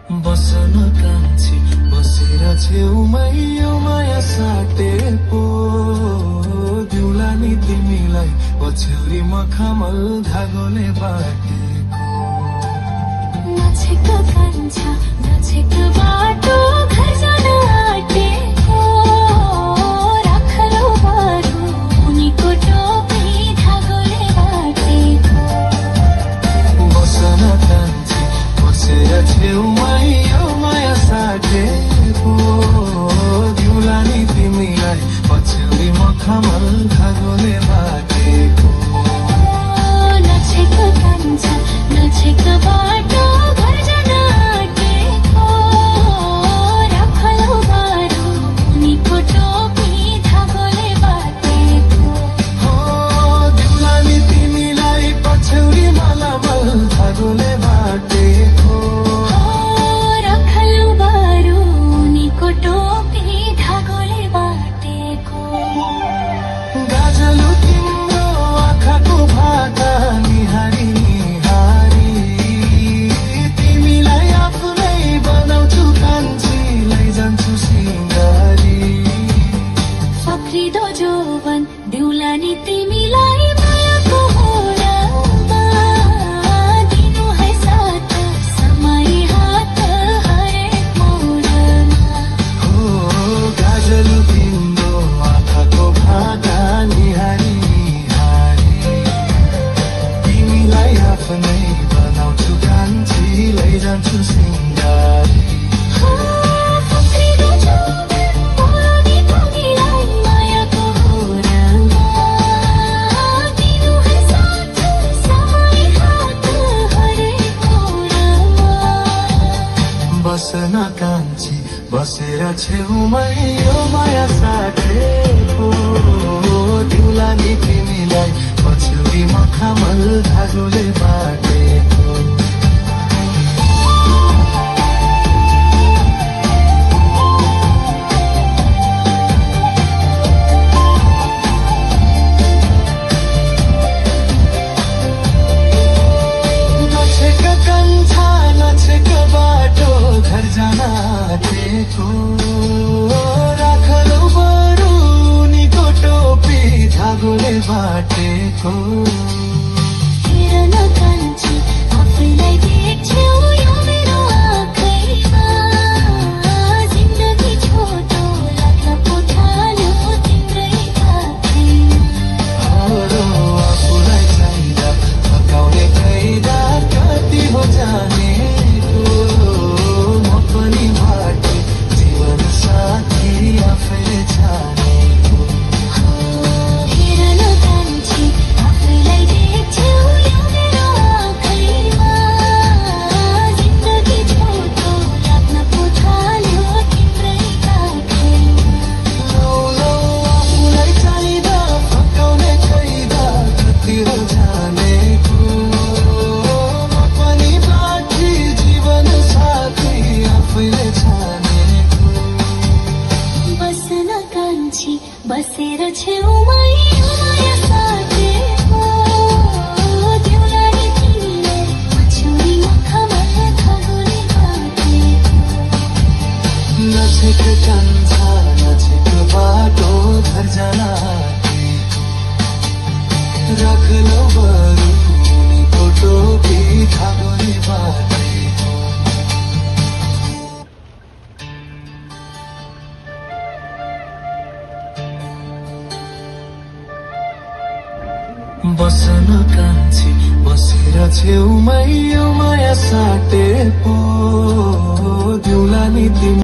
बसन कान्छी बसेर छेउमै यो माया साटे पो दिउला नि तिमीलाई पछ्यौरी मखमल धागोले बाटेको नछेक कान्छा नछेक बाटो घर जान आँटेको राखलो बारो उनीको टोपी धागोले बाटेको बसन कान्छी बसेर छेउमै यो माया साटे पो दिउला नि तिमीलाई पछ्यौरी मखमल धागोले बाटेको नछेक कान्छा नछेक बाटो घर जान आँटेको राखलो बारो उनीको टोपी धागोले बाटेको दिउला नि तिमीलाई पछ्यौरी मखमल धागोले बाटेको राखलो बारो उनीको टोपी धागोले बाटेको गाजलु तिम्रो आँखाको भाका निहारी निहारी तिमीलाई आफूलाई बनाउँछु कान्छी लैजान्छु सिंगारी फक्रिदो जोवन दिउला नि तिमीलाई मायाको होरामा दिनु है साथ समय हात हरेक मोडमा गाजलु तिम्रो आँखाको भाका निहारी निहारी तिमीलाई आफ्नै बनाउँछु कान्छी लैजान्छु सिंगारी फक्रिदो जोवन बोलाउने तिमीलाई मायाको होरामा दिनु है साथ समय हात हरेक मोडमा बसन कान्छी बसेर छेउमै यो माया साटेको दिउला नि तिमीलाई पछ्यौरी मखमल धागोले बाटेको नछेक कान्छा नछेक बाटो घर जान आँटेको राखलो बरु उनीको टोपी धागोले बाटेको हेर न कान्छी आफैलाई देख्छौ यो मेरो आँखैमा जिन्दगी छोटो लाग्न पो थाल्यो तिम्रै काखैमा आफूलाई चाहिँदा फकाउने कैदा कति हो जानेको म पनि बाटे जीवन साथी आफैले छानेको हेर न कान्छी आफैलाई देख्छौ यो मेरो आँखैमा जिन्दगी छोटो लाग्न पो थाल्यो तिम्रै काखैमा लौ लौ आफूलाई चाहिँदा फकाउने कैदा कति हो जानेको म पनि बाटे जीवन साथी आफैले छानेको बसन कान्छी बसेर छेउमै यो माया साटेको दिउला नि तिमीलाई पछ्यौरी मखमल धागोले बाटेको नछेक कान्छा नछेक बाटो घर जान आँटेको राखलो बरु उनीको टोपी धागोले बाटेको बसन कान्छी बसेर छेउमै यो माया साटे पो दिउला नि तिमी